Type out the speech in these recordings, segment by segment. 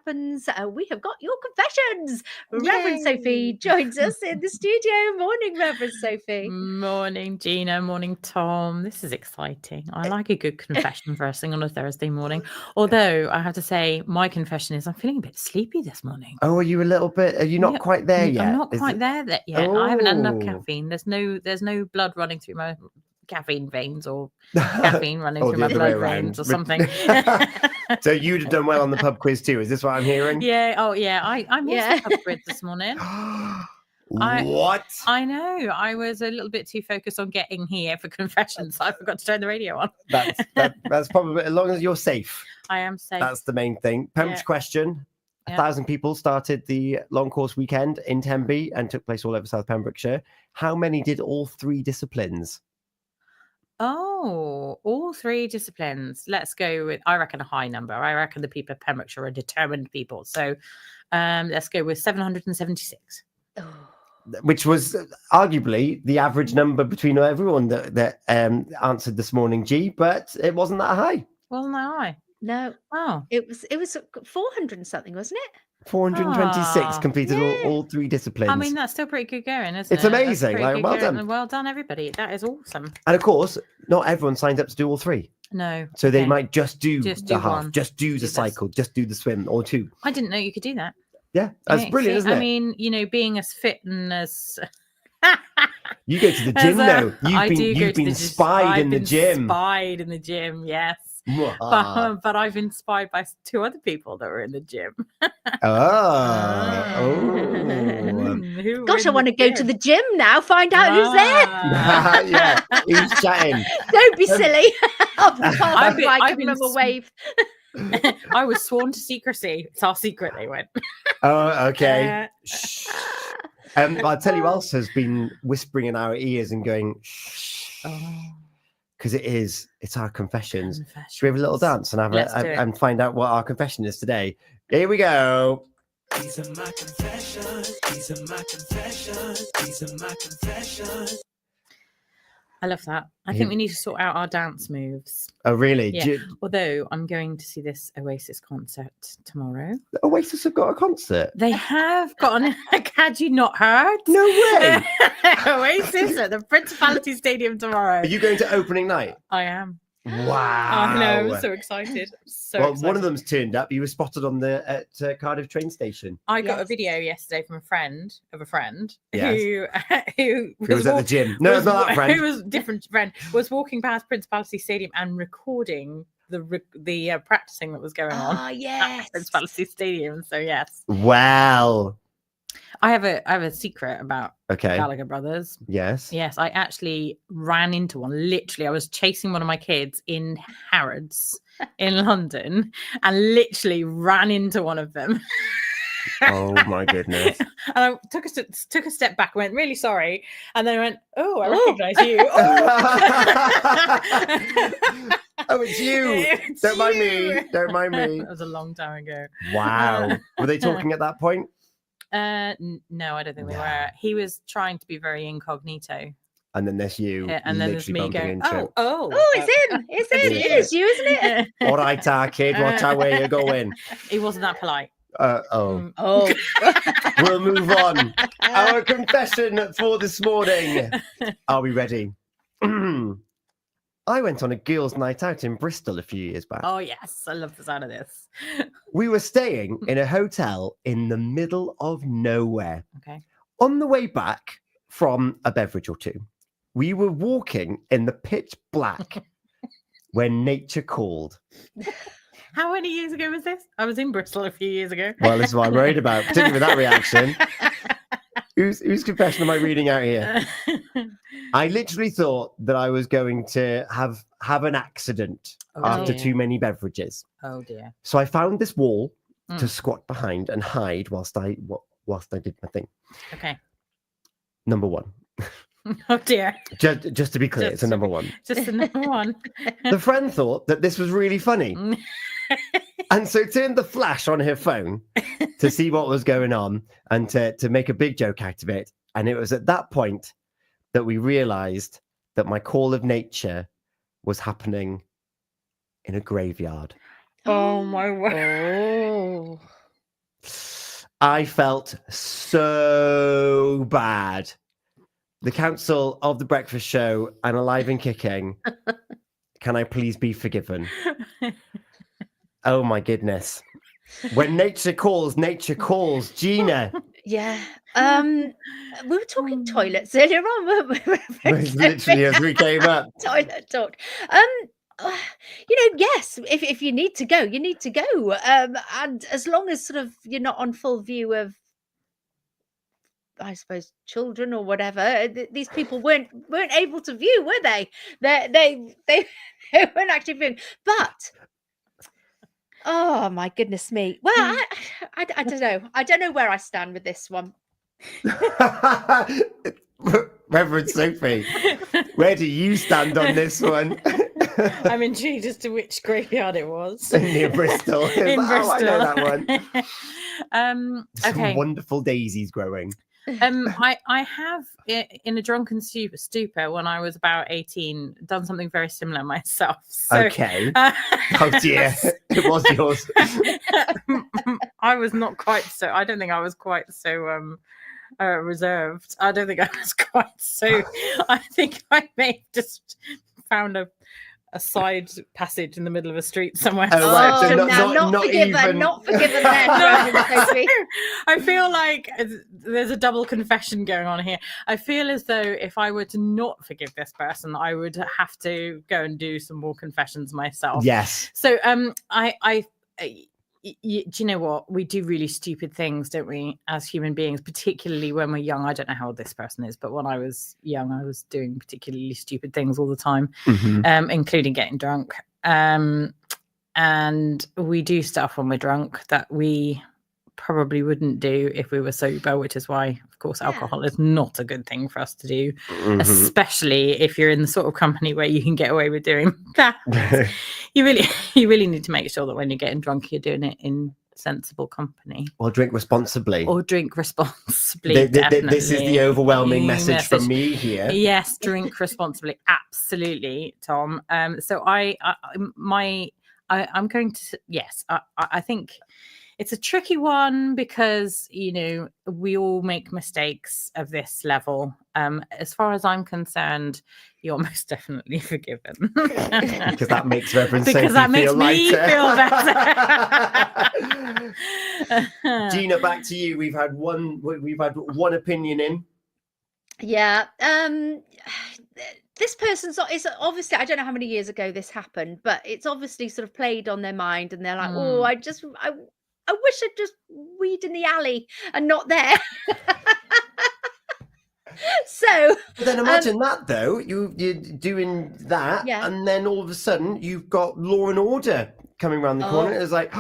happens, we have got your confessions. Reverend Yay. Sophie joins us in the studio. Morning, Reverend Sophie. Morning, Gina. Morning, Tom. This is exciting. I like a good confession first thing on a Thursday morning. Although I have to say, my confession is I'm feeling a bit sleepy this morning. Oh, are you a little bit? Are you not Yeah, quite there yet? I'm not Is quite it- there yet. I haven't had enough Oh. caffeine. There's no blood running through my caffeine veins or caffeine running Or through the my other way blood around. veins or something. So you'd have done well on the pub quiz too. Is this what I'm hearing? Yeah. Oh, yeah. I missed Yeah. the pub quiz this morning. What? I know. I was a little bit too focused on getting here for confessions. I forgot to turn the radio on. That's probably, as long as you're safe. I am safe. That's the main thing. Pembroke Yeah. question. Yeah. 1,000 people started the long course weekend in Tenby and took place all over South Pembrokeshire. How many did all 3 disciplines? Oh, all 3 disciplines. Let's go with, I reckon, a high number. I reckon the people of Pembrokeshire are determined people. So let's go with 776. Oh. Which was arguably the average number between everyone that answered this morning, G, but it wasn't that high. Wasn't that high? No, Oh, it was 400 and something, wasn't it? 426 Ah, completed all 3 disciplines. I mean, that's still pretty good going, isn't It's it? That's amazing. pretty Like, good well going. done. Well done, everybody. That is awesome. And of course, not everyone signed up to do all 3. No. So they okay. might just do Just the do half, one. just do the this. cycle, just do the swim or 2. I didn't know you could do that. Yeah, that's Yeah, brilliant, see, isn't it? I mean, being as fit and as You go to the gym now. You've been spied in the gym. Spied in the gym, yes. Ah. But I've been spied by 2 other people that were in the gym. Oh. Who Gosh, were I want to in the go to gym? the gym now. Find out who's there. Ah. Yeah, who's chatting? Don't be silly. I've I've been- I I've give been them a wave. I was sworn to secrecy. It's our secret, they went. Oh, okay. Uh, Shh. I'll tell you who else has been whispering in our ears and going, shh, because it's our confessions. Should we have a little dance and Let's do it. and find out what our confession is today? Here we go. These are my confessions. These are my confessions. These are my confessions. I love that. I think we need to sort out our dance moves. Oh, really? Yeah. Although I'm going to see this Oasis concert tomorrow. Oasis have got a concert. They have got an. Had you not heard? No way. Oasis at the Principality Stadium tomorrow. Are you going to opening night? I am. Wow. I know. I'm so excited. So well, excited. one of them's turned up. You were spotted at Cardiff train station. I got a Yes. video yesterday from a friend Yes. who Who was at the gym? No, it's not that friend. Who was a different friend was walking past Principality Stadium and recording the practicing that was going on Oh, at yes. Principality Stadium. So yes, Wow. I have a secret about Okay. Gallagher Brothers. Yes. Yes, I actually ran into one. Literally, I was chasing one of my kids in Harrods in London and literally ran into one of them. Oh my goodness. And I took a step back, went, really sorry. And then I went, oh, I Oh. recognize you. Oh, it's you. It's Don't mind you. me. Don't mind me. That was a long time ago. Wow. Were they talking at that point? No, I don't think they No. were. He was trying to be very incognito. And then there's you. Yeah, and then there's literally me bumping going, into. oh. Oh, it's him. It's him. Yeah. It is you, isn't it? All right, kid. Watch out where you're going. He wasn't that polite. Oh. Oh. We'll move on. Our confession for this morning. Are we ready? I went on a girls' night out in Bristol a few years back. Oh, yes. I love the sound of this. We were staying in a hotel in the middle of nowhere. Okay. On the way back from a beverage or 2, we were walking in the pitch black when nature called. How many years ago was this? I was in Bristol a few years ago. Well, this is what I'm worried about, particularly with that reaction. Whose confession am I reading out here? I literally thought that I was going to have an accident Oh, after dear. too many beverages. Oh, dear. So I found this wall to Mm. squat behind and hide whilst I did my thing. Okay. Number 1. Oh, dear. Just to be clear, Just it's a to number be- 1. Just the number one. The friend thought that this was really funny. And so turned the flash on her phone to see what was going on and to make a big joke out of it. And it was at that point that we realized that my call of nature was happening in a graveyard. Oh, my word. Oh. I felt so bad. The council of the breakfast show and Alive and Kicking. Can I please be forgiven? Oh my goodness. When nature calls, Gina. Yeah. We were talking toilets earlier on, weren't we? Literally as we came up. Toilet talk. Yes, if you need to go, you need to go. And as long as sort of you're not on full view of, I suppose, children or whatever, these people weren't able to view, were they? They weren't actually viewing. But oh my goodness me. Well, I don't know. I don't know where I stand with this one. Reverend Sophie, where do you stand on this one? I'm intrigued as to which graveyard it was. Near Bristol. In Bristol. I know that one. Some Okay. wonderful daisies growing. I have in a drunken stupor when I was about 18 done something very similar myself. So, Okay. Oh dear, it was yours. I was not quite so. I don't think I was quite so reserved. I don't think I was quite so. I think I may have just found a side passage in the middle of a street somewhere. Oh, right. So not forgiven. Not forgiven there. Sophie. I feel like there's a double confession going on here. I feel as though if I were to not forgive this person, I would have to go and do some more confessions myself. Yes. So do you know what? We do really stupid things, don't we, as human beings, particularly when we're young. I don't know how old this person is, but when I was young, I was doing particularly stupid things all the time, including getting drunk. And we do stuff when we're drunk that we probably wouldn't do if we were sober, which is why, of course, alcohol is not a good thing for us to do, especially if you're in the sort of company where you can get away with doing that. You really need to make sure that when you're getting drunk, you're doing it in sensible company. Or drink responsibly. This is the overwhelming message from me here. Yes, drink responsibly. Absolutely, Tom. So I'm going to, yes, I think it's a tricky one because, we all make mistakes of this level. As far as I'm concerned, you're most definitely forgiven. Because that makes Reverend because Sophie that makes feel me lighter. feel better. Gina, back to you. We've had one opinion in. Yeah. This person's it's obviously, I don't know how many years ago this happened, but it's obviously sort of played on their mind, and they're like, oh, I wish I'd just weed in the alley and not there. So But then imagine that though, you're doing that, and then all of a sudden you've got Law and Order coming around the corner. It's like,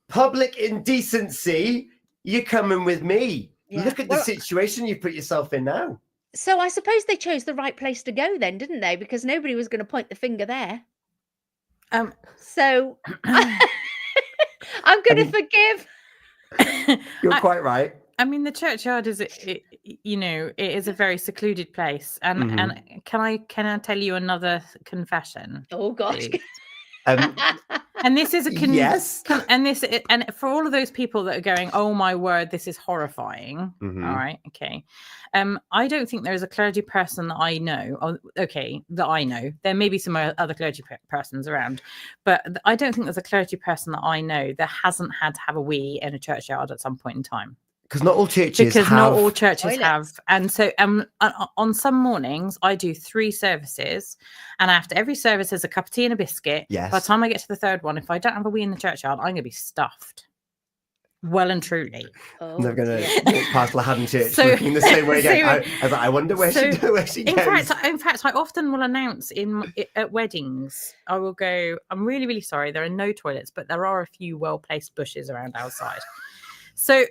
public indecency, you're coming with me. Look at the situation you put yourself in now. So I suppose they chose the right place to go then, didn't they? Because nobody was going to point the finger there. So I'm going to forgive. You're quite right. I mean, the churchyard is, it is a very secluded place. And and can I tell you another confession? Oh gosh. And this is yes. And for all of those people that are going, oh my word, this is horrifying. All right, okay. I don't think there is a clergy person that I know. There may be some other clergy persons around, but I don't think there's a clergy person that I know that hasn't had to have a wee in a churchyard at some point in time. Because not all churches have. And so on some mornings, I do 3 services. And after every service, there's a cup of tea and a biscuit. Yes. By the time I get to the third one, if I don't have a wee in the churchyard, I'm going to be stuffed. Well and truly. I'm never going to walk past Lahaden Church looking the same way again. I wonder where she goes. In fact, I often will announce at weddings, I will go, I'm really, really sorry. There are no toilets, but there are a few well-placed bushes around outside. So...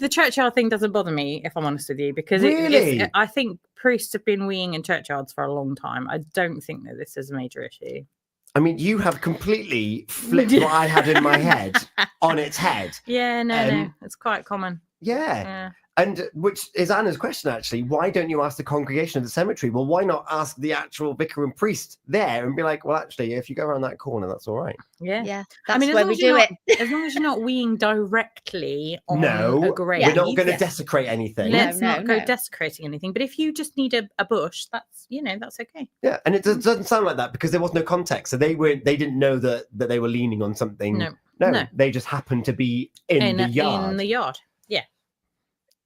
the churchyard thing doesn't bother me, if I'm honest with you, because I think priests have been weeing in churchyards for a long time. I don't think that this is a major issue. I mean, you have completely flipped what I had in my head on its head. Yeah, no, it's quite common. Yeah. And which is Anna's question, actually. Why don't you ask the congregation of the cemetery? Well, why not ask the actual vicar and priest there and be like, well, actually, if you go around that corner, that's all right. Yeah. Yeah, I that's mean, as where long we as you're do not, it. as long as you're not weeing directly on No, a we're grave. not going to Yeah. desecrate anything. Let's No, not go no. desecrating anything. But if you just need a bush, that's that's okay. Yeah, and it doesn't sound like that because there was no context. So they didn't know that they were leaning on something. No. They just happened to be in the yard. In the yard. Yeah.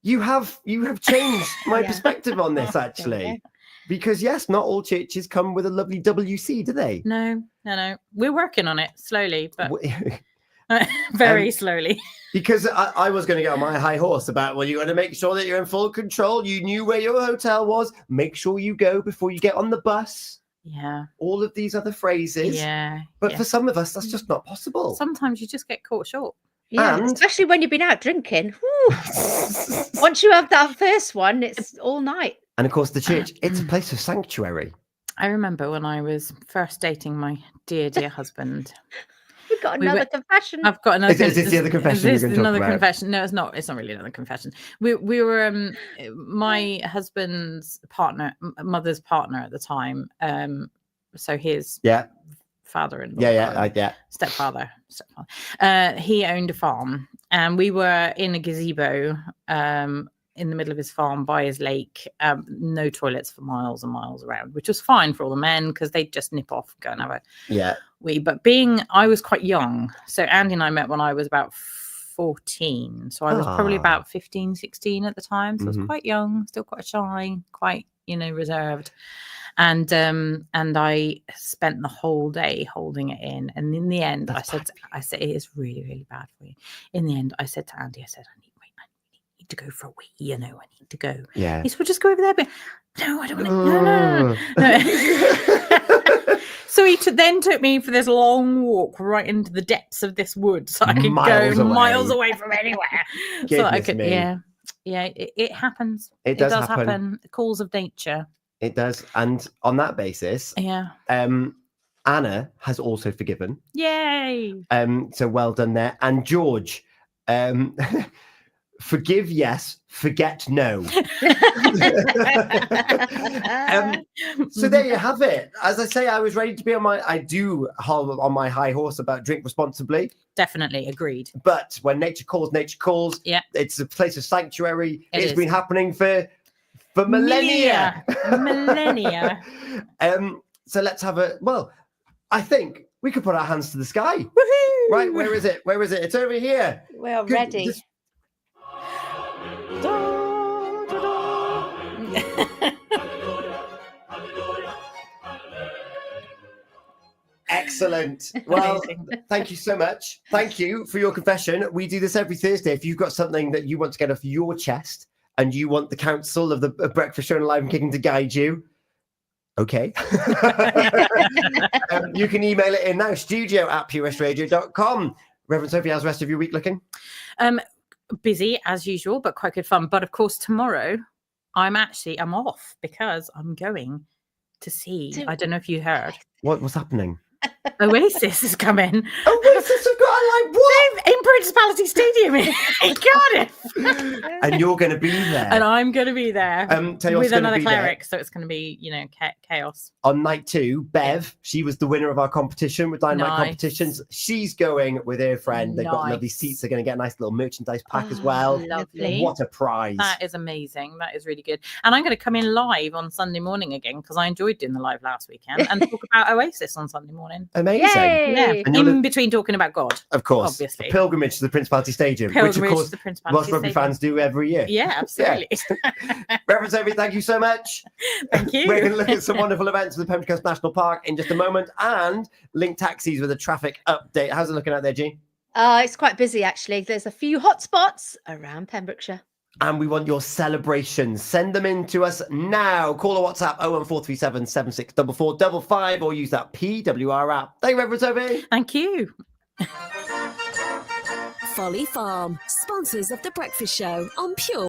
You have changed my Yeah. perspective on this, actually. Because yes, not all churches come with a lovely WC, do they? No. We're working on it slowly, but W- very slowly. Because I was going to get on my high horse about, well, you got to make sure that you're in full control. You knew where your hotel was. Make sure you go before you get on the bus. Yeah. All of these other phrases. Yeah. But yeah. for some of us, that's just not possible. Sometimes you just get caught short. Yeah, And- especially when you've been out drinking. Whew. Once you have that first one, it's all night. And of course, the church, it's a place of sanctuary. I remember when I was first dating my dear Oh, husband. We've got We another went- confession. I've got another. Is this the other confession you're Is gonna this talk another about? confession? No, it's not. It's not really another confession. We were my husband's partner, mother's partner at the time. So his Yeah, father-in-law. yeah. Stepfather. He owned a farm, and we were in a gazebo in the middle of his farm by his lake. No toilets for miles and miles around, which was fine for all the men because they'd just nip off and go and have a Yeah. wee. But I was quite young, so Andy and I met when I was about 14, so I was probably Ah. about 15, 16 at the time. So I was Mhm. quite young, still quite shy, quite reserved. And I spent the whole day holding it in. And in the end, That's I said, it is really, really bad for you. In the end, I said to Andy, I need to go for a wee, I need to go. Yeah. He said, well, just go over there. But no, I don't want to. No. So he then took me for this long walk right into the depths of this wood so I could Miles go away. miles away from anywhere. So I Goodness could, me. yeah, it happens. It does does happen. happen. The calls of nature. It does. And on that basis, Yeah. Anna has also forgiven. Yay. So well done there. And George, forgive yes, forget no. So there you have it. As I say, I was ready to be I do hold on my high horse about drink responsibly. Definitely agreed. But when nature calls, Yeah. it's a place of sanctuary. It It's is. been happening for millennia. Millennia. So let's have I think we could put our hands to the sky. Woohoo! Right, where is it? It's over here. We're Good- ready. just- Excellent. Well, Amazing. thank you so much. Thank you for your confession. We do this every Thursday. If you've got something that you want to get off your chest and you want the council of the Breakfast Show and Live and Kicking to guide you, okay. You can email it in now, studio@purewestradio.com. Reverend Sophie, how's the rest of your week looking? Busy as usual, but quite good fun. But of course, tomorrow I'm off because I'm going to see. I don't know if you heard. What's happening? Oasis is coming Oasis have got a what? in Principality Stadium in Cardiff, And you're going to be there. and I'm going to be there Tell you what's with gonna another be there. cleric. So it's going to be, chaos. On night 2, Bev, she was the winner of our competition with Dynamite Nice. Competitions. She's going with her friend. They've got lovely Nice. seats. They're going to get a nice little merchandise pack as Oh, well. lovely. What a prize. That is amazing. That is really good. And I'm going to come in live on Sunday morning again because I enjoyed doing the live last weekend and talk about Oasis on Sunday morning. Amazing. Yay! Yeah, And you'll in between talking about God. Of course. Obviously. A pilgrimage to the Principality Stadium, which of Pilgrimage course to the Principality Welsh rugby Stadium. fans do every year. Yeah, absolutely. Reverend Sophie, thank you so much. Thank you. We're going to look at some wonderful events with the Pembrokeshire Coast National Park in just a moment and link taxis with a traffic update. How's it looking out there, G? It's quite busy, actually. There's a few hot spots around Pembrokeshire. And we want your celebrations. Send them in to us now. Call or WhatsApp 01437 764455 or use that PWR app. Thank you, Reverend Sophie. Thank you. Folly Farm, sponsors of The Breakfast Show on Pure